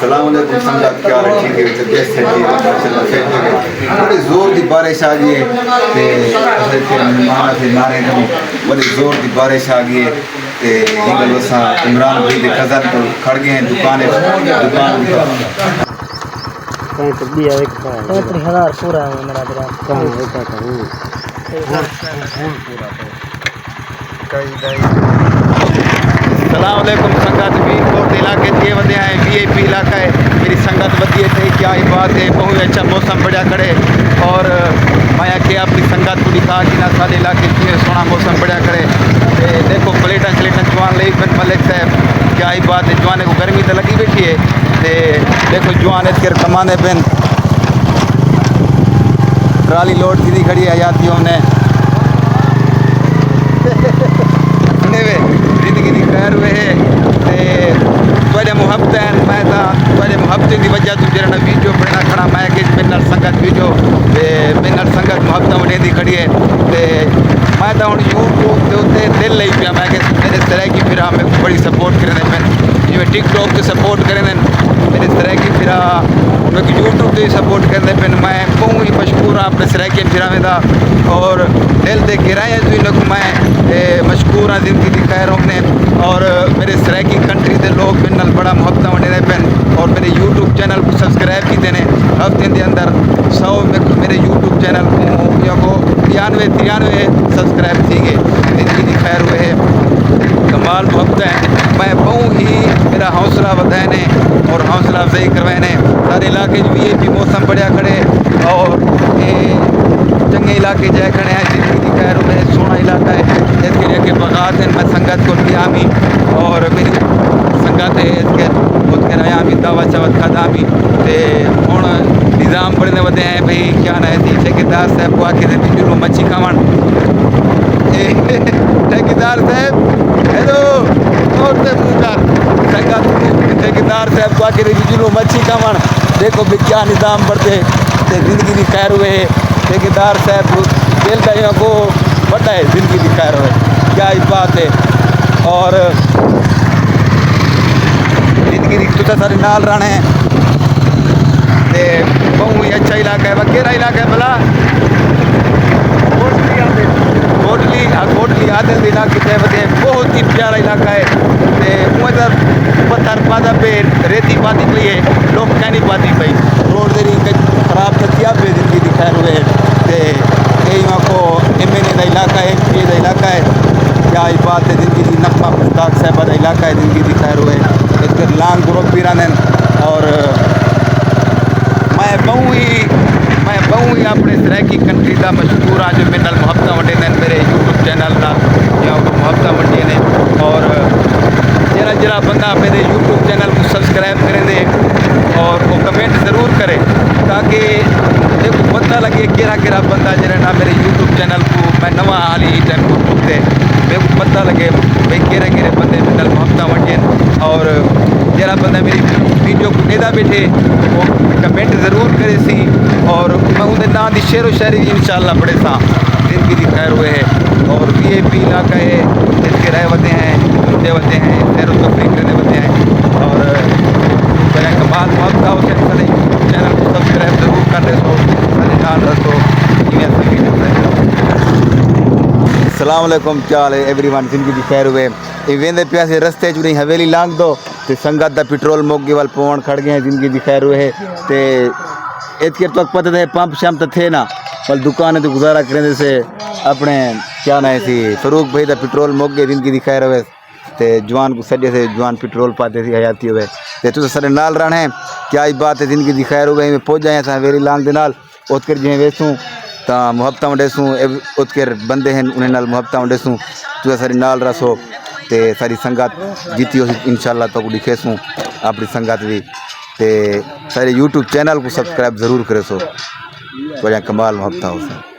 सलामुअलैकुम संगत क्या हाल ठीक है तबीयत सही है माशाल्लाह सही है बड़ी जोर की बारिश आ गई है ते असल के मेहमान थे मारे तो बड़ी जोर की बारिश आ गई है ते इंगल वसा इमरान भाई के कजन को खड़ गए हैं दुकान कहीं तो दिया एक का 35,000 पूरा है मेरा ग्राम कहाँ होता था वो पूरा सलाम अलैकुम संगत भी कोट इलाके दिए वधे हैं वीआईपी इलाका है मेरी संगत वधिए थे क्या ही बात है बहुत अच्छा मौसम बढ़िया करे और मैं आके अपनी संगत को दिखा कि ना सारे इलाके में सोना मौसम बढ़िया करे देखो प्लेटा जवान ले बिन मलिक साहब क्या ही बात है जवान को गर्मी तो लगी बैठी है देखो जवान इसके कमाने बिन ट्राली लोड की खड़ी है हयातियों ने जिंदगी की खैर हुए मुहब्बत है मैं मुहब्बत की वजह तू जरा वीडियो बना खड़ा मैं कि मेरे संगत वीडियो मेरे संगत मुहब्बत उन्हें खड़ी है मैं तो हूँ यूट्यूब के उत्ते दिल ले पिया मैं कि मेरे तरह की फिर मैं बड़ी सपोर्ट करें मैं जिम्मे टिकटॉक के सपोर्ट करें मेरे तरह की फिर मैं यूट्यूब से सपोर्ट करने पे मैं बहुत ही मशहूर हाँ अपने सराय के फिरा में था और दिल दे किराए जो मैं मशहूर हाँ जिंदगी की खैर हमने और मेरे सराय की कंट्री के लोग मेरे नाल बड़ा मुहब्बत होने पेन और मेरे यूट्यूब चैनल को सब्सक्राइब किए ने हफ्ते के अंदर 100 मेरे यूट्यूब चैनल को 93 सब्सक्राइब थी गए जिंदगी की खैर हुए कमाल मुहब्बत है मैं बहुत ही मेरा हौसला वधाने और हौसला अफजाई करवाने सारे इलाके भी मौसम बढ़िया खड़े और चंगे इलाके जाए खड़े हैं जिंदगी की खैर हुए सोना इलाका है इसके लिए बगात है मैं संगत को लियामी और मेरी संगत है इसके उसके नयामी दावा चवत खादामी हूँ निज़ाम बढ़ने वधे हैं भाई क्या ना है ठेकेदार साहब को आके जुलू मच्छी खावन ठेकेदार साहब हेलो और से मुँह संगत ठेकेदार साहब को आके जुलू मच्छी खावन देखो भी क्या निज़ाम बढ़ते जिंदगी की खैर हुए ठेकेदार साहब दिल का को बड़ा है जिंदगी की खैर हुए क्या ही बात है और जिंदगी की तुझा सारे नाल रहने बहुत ही अच्छा इलाका है वगैरह इलाका है भला कोटली आदल इलाके थे बहुत ही प्यारा इलाका है पत्थर पादा पे रेती पाती पई है लोग कहनी पाती पई रोड देरी खराब थकिया पे जिंदगी की खैर हुए यहाँ को MNA का इलाका है MP का इलाका है क्या ही बात है जिंदगी की नकमा मुश्ताक साहबा का इलाका है जिंदगी की खैर हुए इधर लांग ग्रुप भी रहने और मैं बहु ही अपने तरह की कंट्री का मशहूर हाँ जो मेरे नाल मुहब्बत वंडे ने मेरे यूट्यूब चैनल नाल या मुहब्बत वंडे ने और जरा बंदा मेरे यूट्यूब चैनल को सब्सक्राइब करें और वो कमेंट ज़रूर करें ताकि देखो पता लगे केरा बंदा जरा ना मेरे यूट्यूब चैनल को मैं नवा हाली टाइम यूट्यूब से मेरे को पता लगे भाई केरे बंदे मेरे नाल मुहब्बत वंडे और जरा बंदा मेरी वीडियो को देदा बैठे वो कमेंट ज़रूर करे सी और मैं उनके ना की शेर व शायरी इंशाल्लाह पढ़े सा जिंदगी की खैर हुए है और VIP इलाका है इसके रह वते हैं घूमते वते हैं सैर तफरी करने वते हैं और मेरा कमाल मुहब्बत हो चैनल को सब्सक्राइब जरूर कर दे सो नाल रखो अस्सलाम वालेकुम क्या हाल है एवरीवन जिंदगी की खैर हुए वेंदे पिया से रस्ते च नहीं हवेली लांग दो तो संगत दा पेट्रोल मोगे वाल पवन खड़ गए जिंदगी की खैर हुए तो इतके तो पता थे पंप शंप तो थे ना पर दुकान तो गुजारा करें से अपने क्या ना सी फरूक भाई का पेट्रोल मोगे जिंदगी की खैर हुए तो जवान को सजे से जवान पेट्रोल पाते थे हयाती हुए तो सारे नाल रहने क्या ही बात है जिंदगी की खैर हुए में पहुँच जाए हवेली लांग दे नाल उत्कर जिमें वेसूँ तो मुहब्बत वंडेसूँ उत्कर बंदे हैं उन्हें नाल मुहब्बत वंडेसूँ तुझे सारी नाल रसो ते सारी संगत जीती हो इंशाल्लाह तो दिखेसूँ अपनी संगत भी ते सारे यूट्यूब चैनल को सब्सक्राइब ज़रूर करे सो बढ़िया कमाल मुहब्बत हो